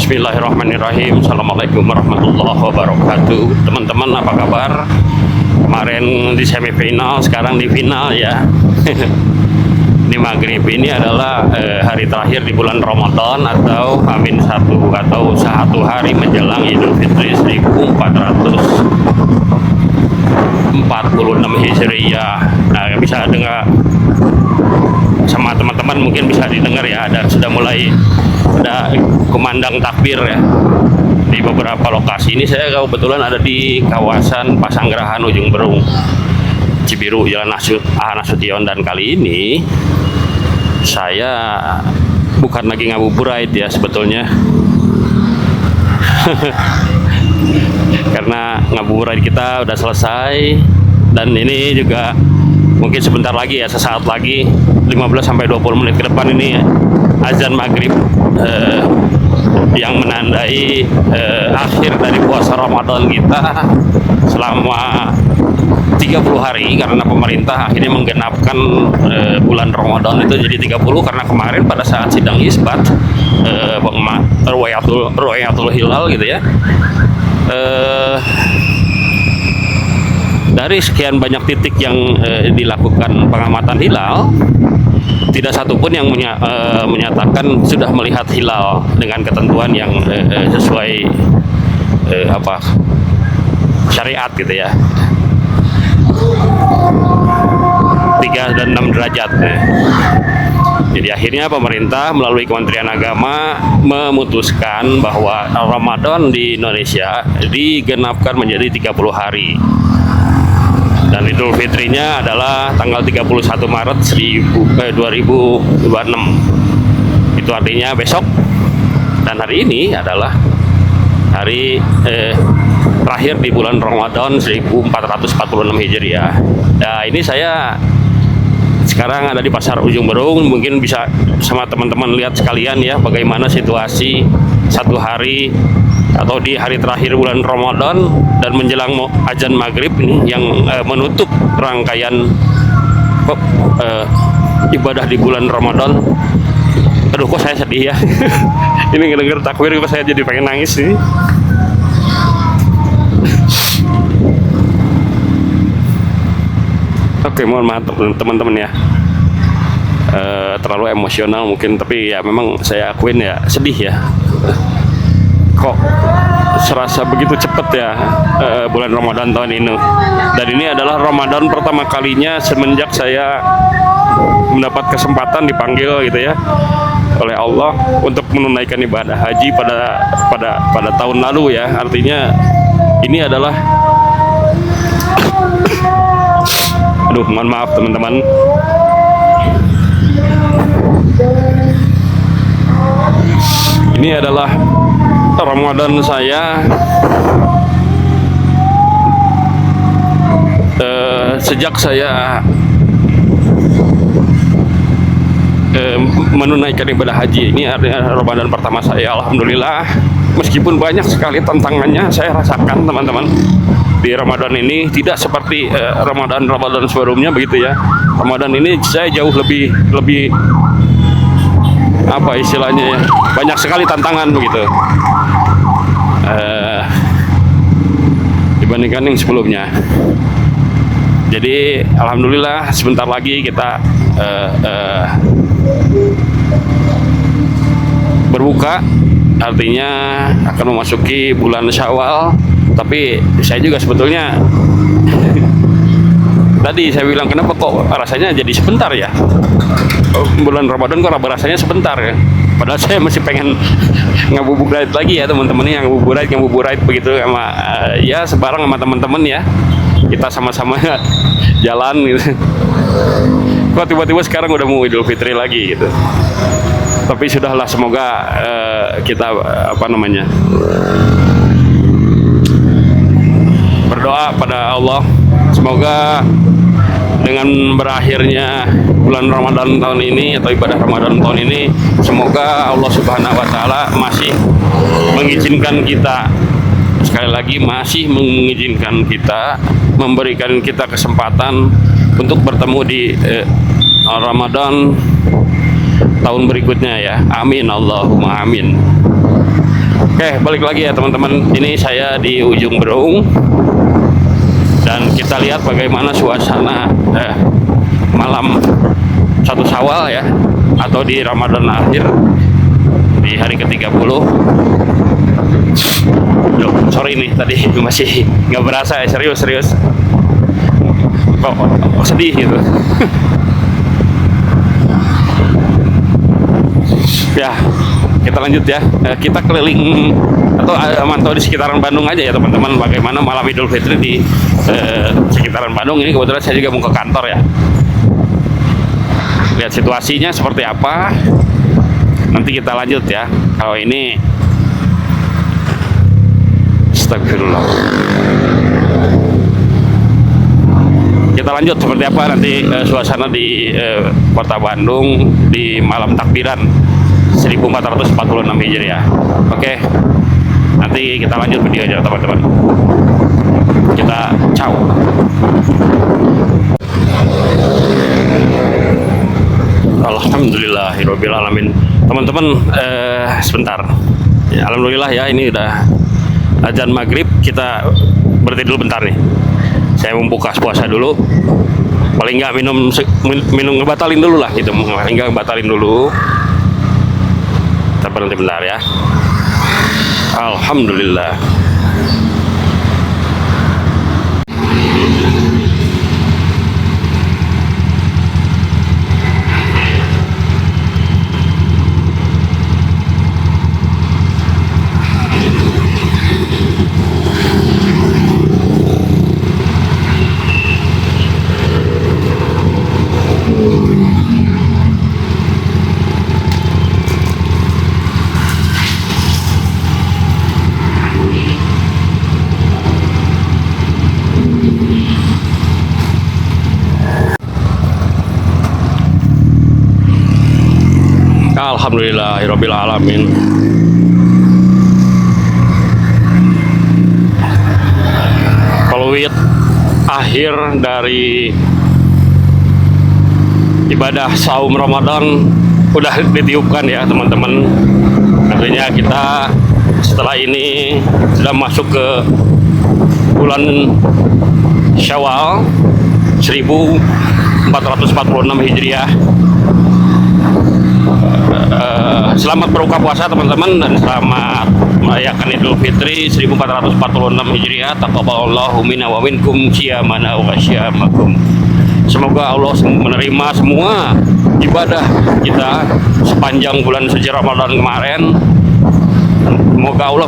Bismillahirrahmanirrahim. Assalamualaikum warahmatullahi wabarakatuh. Teman-teman, apa kabar? Kemarin di semifinal, sekarang di final ya. Ini maghrib ini adalah hari terakhir di bulan Ramadan atau Amin 1 atau satu hari menjelang Idul Fitri 1446 Hijriah. Nah, bisa dengar sama teman-teman, mungkin bisa didengar ya, sudah mulai ada kumandang takbir ya di beberapa lokasi. Ini saya kebetulan ada di kawasan Pasanggerahan Ujung Berung Cibiru, Jalan Nasution, dan kali ini saya bukan lagi ngabuburit ya sebetulnya. Karena ngabuburit kita udah selesai, dan ini juga mungkin sebentar lagi ya, sesaat lagi 15-20 menit ke depan ini azan maghrib yang menandai akhir dari puasa Ramadan kita selama 30 hari, karena pemerintah akhirnya menggenapkan bulan Ramadan itu jadi 30 karena kemarin pada saat sidang isbat Ru'yatul Hilal gitu ya, dari sekian banyak titik yang dilakukan pengamatan hilal, tidak satupun yang menyatakan sudah melihat hilal dengan ketentuan yang sesuai syariat gitu ya, 3 dan 6 derajat. Jadi akhirnya pemerintah melalui Kementerian Agama memutuskan bahwa Ramadan di Indonesia digenapkan menjadi 30 hari. Dan Idul Fitrinya adalah tanggal 31 Maret 2026. Itu artinya besok, dan hari ini adalah hari terakhir di bulan Ramadan 1446 Hijriah. Nah, ini saya sekarang ada di Pasar Ujung Berung. Mungkin bisa sama teman-teman lihat sekalian ya bagaimana situasi satu hari atau di hari terakhir bulan Ramadan dan menjelang azan maghrib ini yang menutup rangkaian ibadah di bulan Ramadan. Aduh, kok saya sedih ya. Ini ngedenger takbir kok saya jadi pengen nangis nih. Oke, mohon maaf teman-teman ya, terlalu emosional mungkin, tapi ya memang saya akuin ya, sedih ya. Kok serasa begitu cepat ya bulan Ramadan tahun ini. Dan ini adalah Ramadan pertama kalinya semenjak saya mendapat kesempatan dipanggil gitu ya oleh Allah untuk menunaikan ibadah haji pada tahun lalu ya. Artinya ini adalah aduh, mohon maaf teman-teman. Ini adalah Ramadan saya sejak saya menunaikan ibadah haji. Ini artinya Ramadan pertama saya, alhamdulillah. Meskipun banyak sekali tantangannya saya rasakan teman-teman di Ramadan ini, tidak seperti Ramadan sebelumnya begitu ya. Ramadan ini saya jauh lebih apa istilahnya ya, banyak sekali tantangan begitu dibandingkan yang sebelumnya. Jadi alhamdulillah sebentar lagi kita berbuka, artinya akan memasuki bulan Syawal. Tapi saya juga sebetulnya tadi saya bilang, kenapa kok rasanya jadi sebentar ya, bulan Ramadan kok rasanya sebentar ya, padahal saya masih pengen ngabuburit lagi ya teman-teman, yang ngabuburit begitu sama ya sebarang sama teman-teman ya, kita sama-sama jalan gitu. Kok tiba-tiba sekarang udah mau Idul Fitri lagi gitu. Tapi sudahlah, semoga kita berdoa pada Allah, semoga dengan berakhirnya bulan Ramadan tahun ini atau ibadah Ramadan tahun ini, semoga Allah Subhanahu wa Ta'ala masih mengizinkan kita, sekali lagi masih mengizinkan kita, memberikan kita kesempatan untuk bertemu di Ramadan tahun berikutnya ya. Amin, Allahumma amin. Oke, balik lagi ya teman-teman. Ini saya di ujung Berung dan kita lihat bagaimana suasana malam 1 Syawal ya, atau di Ramadan akhir di hari ke-30. Duh, sorry nih tadi masih nggak berasa ya, serius kok sedih gitu. Ya, kita lanjut ya. Kita keliling atau mantau di sekitaran Bandung aja ya teman-teman, bagaimana malam Idul Fitri di sekitaran Bandung. Ini kebetulan saya juga mau ke kantor ya, lihat situasinya seperti apa, nanti kita lanjut ya. Kalau ini astagfirullah, kita lanjut seperti apa nanti suasana di kota Bandung di malam takbiran 1446 Hijriah. Oke, nanti kita lanjut videonya teman-teman. Kita ciao. Alhamdulillahirabbil alamin. Teman-teman, sebentar ya, alhamdulillah ya, ini udah azan maghrib. Kita berhenti dulu bentar nih, saya membuka puasa dulu, paling nggak minum ngebatalin dulu lah gitu, paling nggak ngebatalin dulu. Kita berhenti bentar ya. Alhamdulillah. Alhamdulillahirabbil alamin. Peluit akhir dari ibadah saum Ramadan udah ditiupkan ya teman-teman. Artinya kita setelah ini sudah masuk ke bulan Syawal 1446 Hijriah. Selamat berbuka puasa teman-teman, dan selamat merayakan Idul Fitri 1446 Hijriah. Taqabbalallahu minna wa minkum syiyamana wa syiyamakum. Semoga Allah menerima semua ibadah kita sepanjang bulan suci Ramadan kemarin. Semoga Allah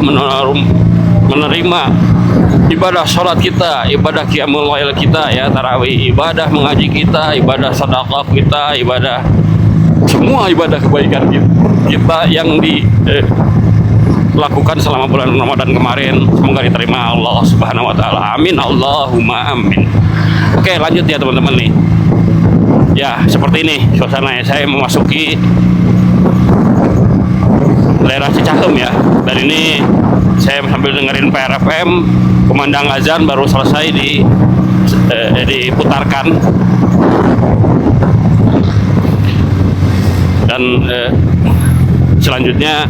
menerima ibadah sholat kita, ibadah qiyamul lail kita ya, tarawih, ibadah mengaji kita, ibadah sedekah kita, ibadah semua ibadah kebaikan kita yang dilakukan selama bulan Ramadan kemarin. Semoga diterima Allah Subhanahu wa taala. Amin, Allahumma amin. Oke, lanjut ya teman-teman nih. Ya, seperti ini suasananya. Saya memasuki daerah Cicahem ya. Dan ini saya sambil dengerin PRFM, kumandang azan baru selesai diputarkan. Dan selanjutnya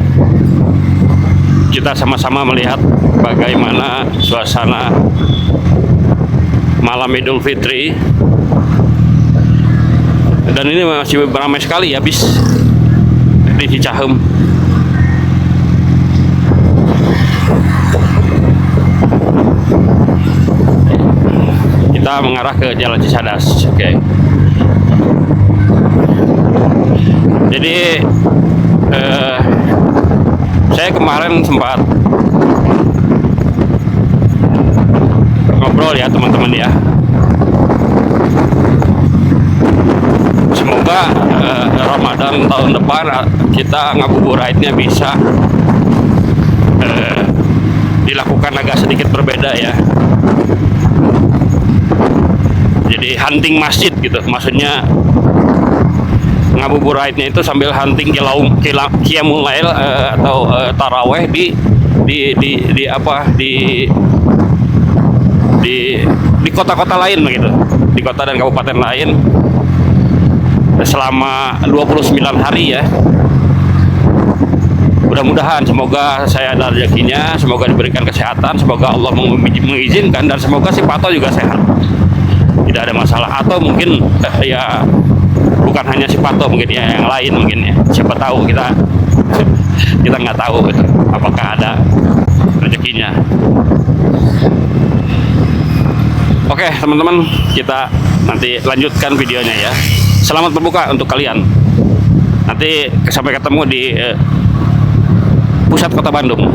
kita sama-sama melihat bagaimana suasana malam Idul Fitri. Dan ini masih ramai sekali ya bis di Cicahem. Kita mengarah ke Jalan Cicadas. Oke. Jadi saya kemarin sempat ngobrol ya teman-teman ya. Semoga Ramadan tahun depan kita ngabuburitnya bisa dilakukan agak sedikit berbeda ya. Jadi hunting masjid gitu, maksudnya ngabuburitnya itu sambil hunting qiyamul lail atau taraweh di kota-kota lain begitu, di kota dan kabupaten lain selama 29 hari ya. mudah-mudahan semoga saya ada rezekinya, semoga diberikan kesehatan, semoga Allah mengizinkan, dan semoga si Pato juga sehat, tidak ada masalah. Atau mungkin ya bukan hanya si Pato, mungkin ya yang lain mungkin ya, siapa tahu, kita nggak tahu gitu, apakah ada rezekinya. Oke teman-teman, kita nanti lanjutkan videonya ya. Selamat berbuka untuk kalian. Nanti sampai ketemu di pusat kota Bandung.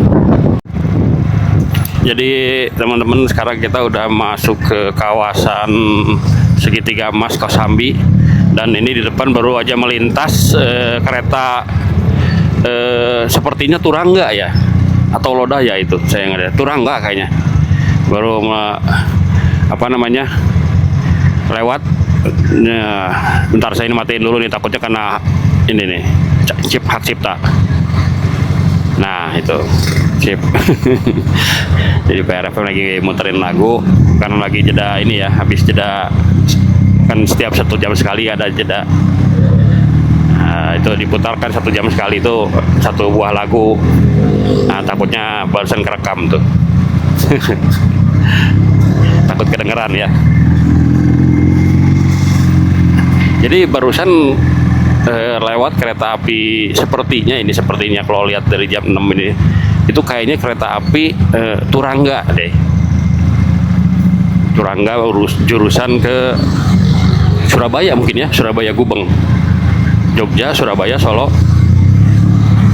Jadi teman-teman, sekarang kita udah masuk ke kawasan segitiga emas Kosambi, dan ini di depan baru aja melintas kereta sepertinya Turangga ya, atau Lodaya itu, saya nggak ada. Turangga kayaknya baru lewat. Nah, bentar saya ini matiin dulu nih, takutnya karena ini nih hak cipta. Nah itu sip. Jadi PRFM lagi muterin lagu karena lagi jeda ini ya, habis jeda kan setiap 1 jam sekali ada jeda. Nah, itu diputarkan 1 jam sekali itu 1 buah lagu. Nah takutnya barusan kerekam tuh. Takut kedengeran ya. Jadi barusan lewat kereta api, sepertinya kalau lihat dari jam 6 ini, itu kayaknya kereta api Turangga deh. Turangga jurusan ke Surabaya mungkin ya, Surabaya Gubeng, Jogja, Surabaya, Solo,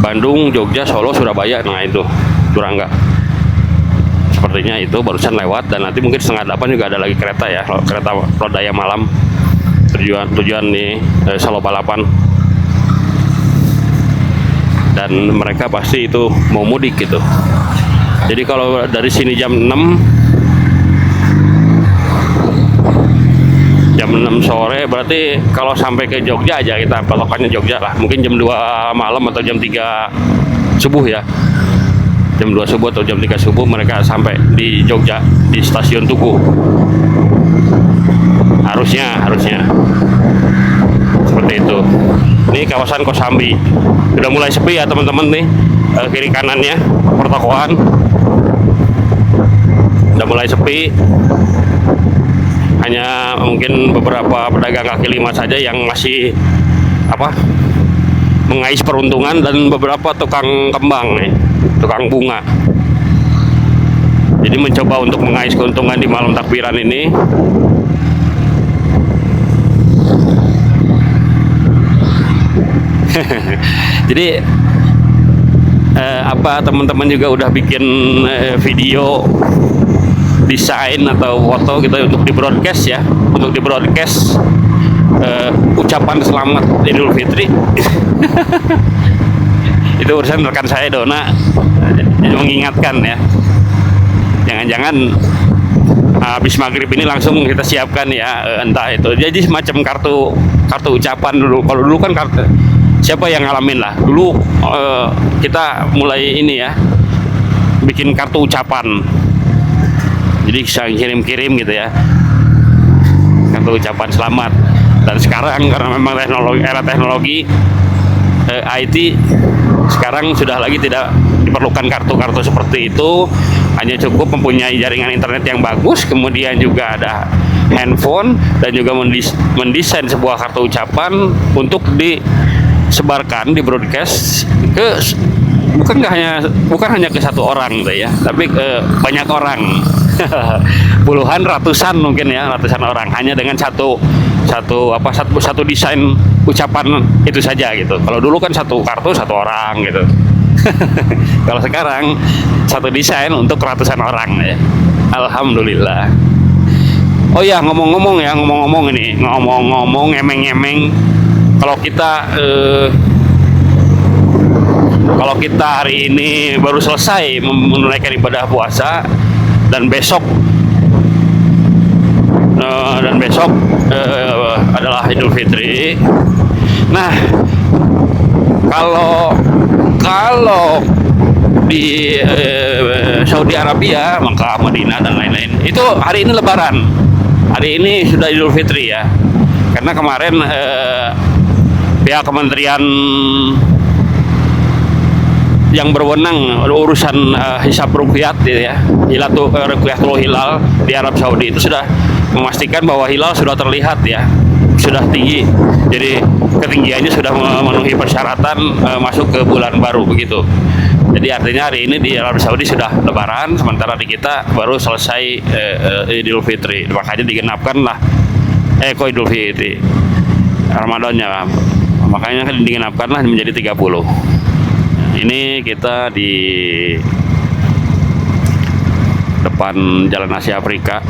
Bandung, Jogja, Solo, Surabaya. Nah itu Turangga. Sepertinya itu barusan lewat, dan nanti mungkin 7:30 juga ada lagi kereta ya, kereta Lodaya malam tujuan nih Solo Balapan. Dan mereka pasti itu mau mudik gitu. Jadi kalau dari sini jam 6 sore, berarti kalau sampai ke Jogja aja, kita patokannya Jogja lah, mungkin jam 2 malam atau jam 3 subuh ya. Jam 2 subuh atau jam 3 subuh mereka sampai di Jogja, di stasiun Tugu. Harusnya seperti itu. Ini kawasan Kosambi udah mulai sepi ya teman-teman nih, kiri kanannya pertokoan udah mulai sepi. Hanya mungkin beberapa pedagang kaki lima saja yang masih mengais peruntungan, dan beberapa tukang kembang nih, tukang bunga. Jadi mencoba untuk mengais keuntungan di malam takbiran ini. Jadi teman-teman juga udah bikin video desain atau foto gitu untuk di broadcast ya, untuk di broadcast ucapan selamat Idul Fitri. Itu urusan rekan saya Dona, mengingatkan ya, jangan-jangan habis maghrib ini langsung kita siapkan ya, entah itu jadi semacam kartu ucapan dulu. Kalau dulu kan siapa yang ngalamin lah dulu, kita mulai ini ya, bikin kartu ucapan, jadi bisa kirim-kirim gitu ya, kartu ucapan selamat. Dan sekarang karena memang era teknologi IT, sekarang sudah lagi tidak diperlukan kartu-kartu seperti itu, hanya cukup mempunyai jaringan internet yang bagus, kemudian juga ada handphone, dan juga mendesain sebuah kartu ucapan untuk disebarkan, di broadcast ke bukan hanya ke 1 orang gitu ya, tapi ke banyak orang. Puluhan, ratusan mungkin ya, ratusan orang, hanya dengan satu desain ucapan itu saja gitu. Kalau dulu kan 1 kartu 1 orang gitu. Kalau sekarang 1 desain untuk ratusan orang ya. Alhamdulillah. Oh ya, ngomong-ngomong ngemeng-ngemeng, kalau kita hari ini baru selesai menunaikan ibadah puasa, dan besok adalah Idul Fitri. Nah, kalau di Saudi Arabia, Mekah, Madinah dan lain-lain, itu hari ini Lebaran. Hari ini sudah Idul Fitri ya. Karena kemarin pihak Kementerian yang berwenang urusan hisab ruqyat ya, ruqyatul hilal di Arab Saudi itu sudah memastikan bahwa hilal sudah terlihat ya, sudah tinggi. Jadi ketinggiannya sudah memenuhi persyaratan masuk ke bulan baru begitu. Jadi artinya hari ini di Arab Saudi sudah Lebaran, sementara di kita baru selesai Idul Fitri. Makanya digenapkan lah Idul Fitri, Ramadannya. Makanya digenapkan lah menjadi 30. Ini kita di depan Jalan Asia Afrika,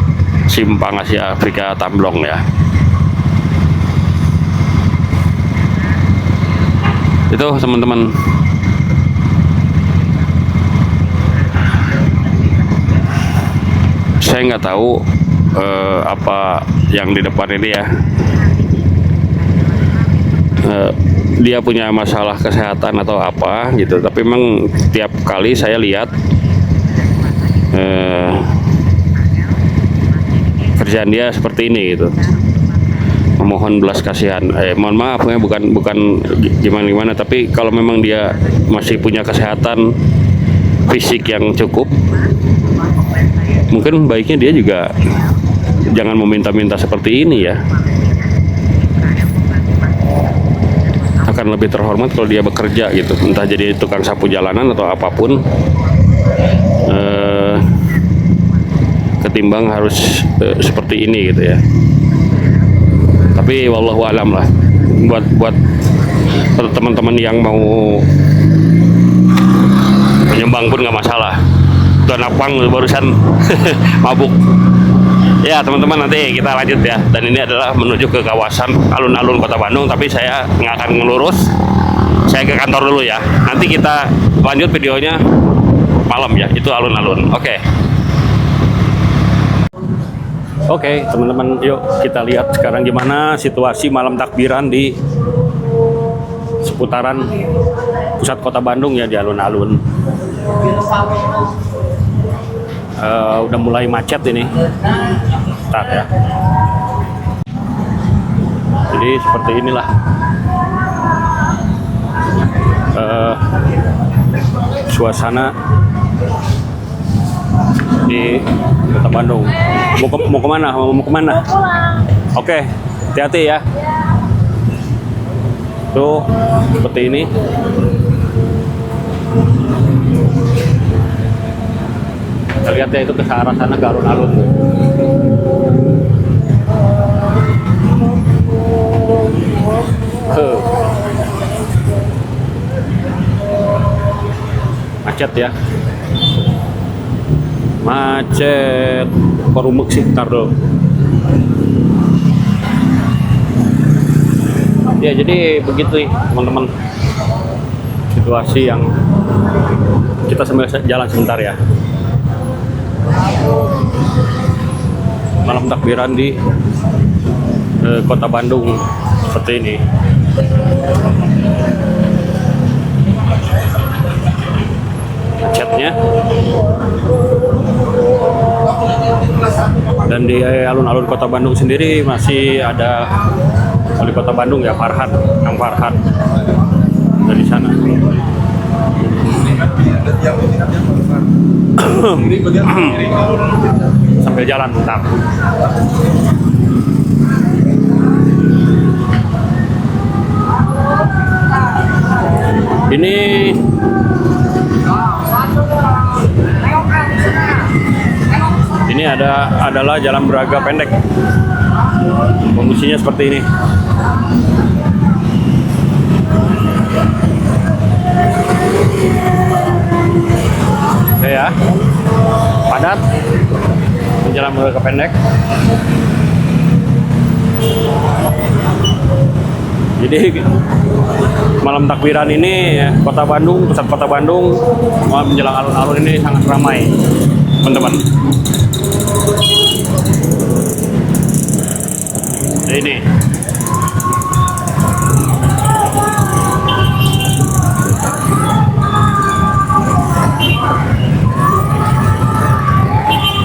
Simpang Asia Afrika Tamblong ya. Itu teman-teman. Saya nggak tahu apa yang di depan ini ya. Dia punya masalah kesehatan atau apa gitu, tapi memang tiap kali saya lihat kerjaan dia seperti ini gitu. Memohon belas kasihan. Mohon maaf ya, bukan gimana, tapi kalau memang dia masih punya kesehatan fisik yang cukup, mungkin baiknya dia juga jangan meminta-minta seperti ini ya. Akan lebih terhormat kalau dia bekerja gitu, entah jadi tukang sapu jalanan atau apapun, ketimbang harus seperti ini gitu ya. Tapi wallahu alam lah, buat teman-teman yang mau menyumbang pun nggak masalah. Tuan Apang barusan mabuk. Ya teman-teman, nanti kita lanjut ya. Dan ini adalah menuju ke kawasan alun-alun Kota Bandung, tapi saya nggak akan ngelurus. Saya ke kantor dulu ya. Nanti kita lanjut videonya malam ya. Itu alun-alun. Oke, teman-teman, yuk kita lihat sekarang gimana situasi malam takbiran di seputaran pusat Kota Bandung ya, di alun-alun. Udah mulai macet ini. Bentar ya. Jadi seperti inilah suasana di Kota Bandung. Mau kemana? Mau kemana? Oke, hati-hati ya. Tuh seperti ini. Kita lihat ya, itu ke arah sana, ke alun-alun. Macet ya. Macet. Korumuk sih, ntar dulu. Ya jadi begitu nih teman-teman, situasi yang kita sambil jalan sebentar ya. Malam takbiran di Kota Bandung seperti ini. Macetnya. Dan di alun-alun Kota Bandung sendiri masih ada Wali Kota Bandung ya, Farhad, Kang Farhad dari sana. Sambil jalan bentar. Ini adalah Jalan Braga pendek. Kondisinya seperti ini. Oke ya, padat. Jalan Braga pendek. Jadi malam takbiran ini Kota Bandung, pusat Kota Bandung, menjelang alun-alun ini sangat ramai, teman-teman. Ini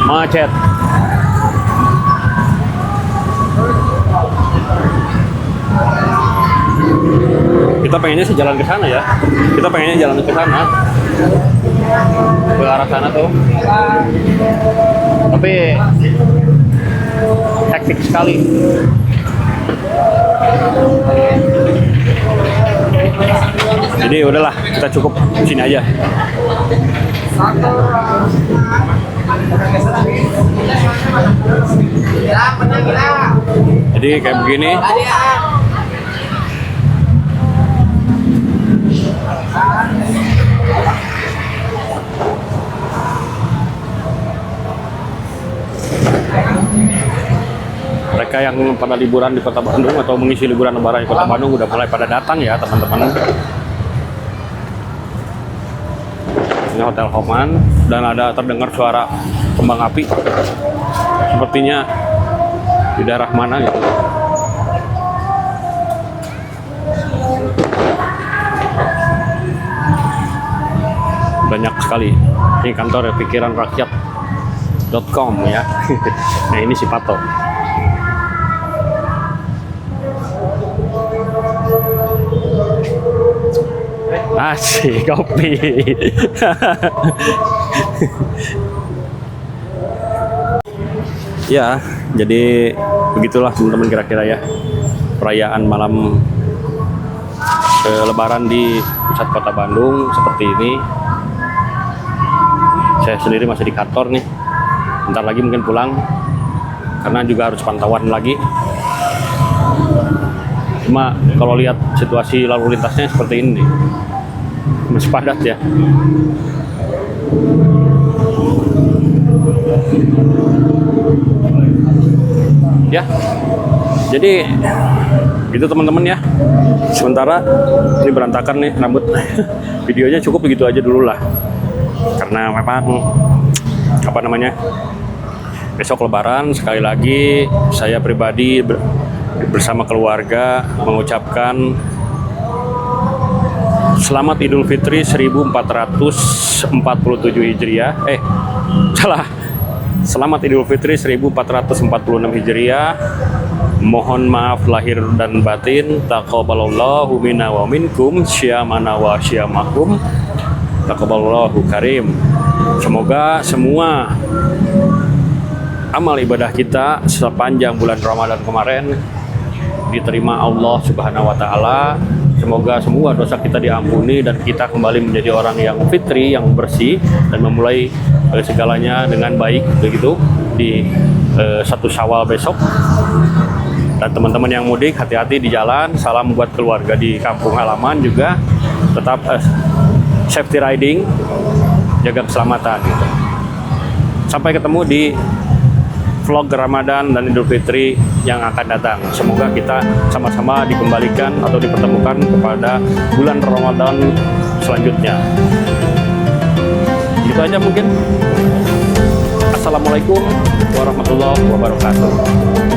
macet. Kita pengennya sih jalan ke sana ya. Kita pengennya jalan ke sana. Ke arah sana tuh. Tapi hektik sekali. Jadi udahlah, kita cukup di sini aja. Jadi kayak begini. Mereka yang pada liburan di Kota Bandung atau mengisi liburan lebaran di Kota Bandung udah mulai pada datang ya teman-teman. Ini Hotel Homan dan ada terdengar suara kembang api. Sepertinya di daerah mana gitu. Banyak sekali. Ini kantor pikiran rakyat.com ya. Nah ini si Pato. Asik kopi. Ya, jadi begitulah teman-teman kira-kira ya perayaan malam Lebaran di pusat kota Bandung seperti ini. Saya sendiri masih di kantor nih. Bentar lagi mungkin pulang karena juga harus pantauan lagi. Cuma kalau lihat situasi lalu lintasnya seperti ini nih. Masih padat ya. Ya, jadi gitu teman-teman ya. Sementara ini berantakan nih rambut. Videonya cukup begitu aja dulu lah. Karena memang apa namanya, besok Lebaran. Sekali lagi saya pribadi bersama keluarga mengucapkan Selamat Idul Fitri 1447 Hijriah. Salah. Selamat Idul Fitri 1446 Hijriah. Mohon maaf lahir dan batin. Taqabbalallahu minna wa minkum syamana wa syamakum. Taqabbalallahu karim. Semoga semua amal ibadah kita sepanjang bulan Ramadan kemarin diterima Allah Subhanahu wa taala. Semoga semua dosa kita diampuni dan kita kembali menjadi orang yang fitri, yang bersih dan memulai segalanya dengan baik begitu di 1 Syawal besok. Dan teman-teman yang mudik hati-hati di jalan. Salam buat keluarga di kampung halaman juga. Tetap safety riding, jaga keselamatan gitu. Sampai ketemu di vlog Ramadan dan Idul Fitri yang akan datang. Semoga kita sama-sama dikembalikan atau dipertemukan kepada bulan Ramadan selanjutnya. Gitu aja mungkin. Assalamualaikum warahmatullahi wabarakatuh.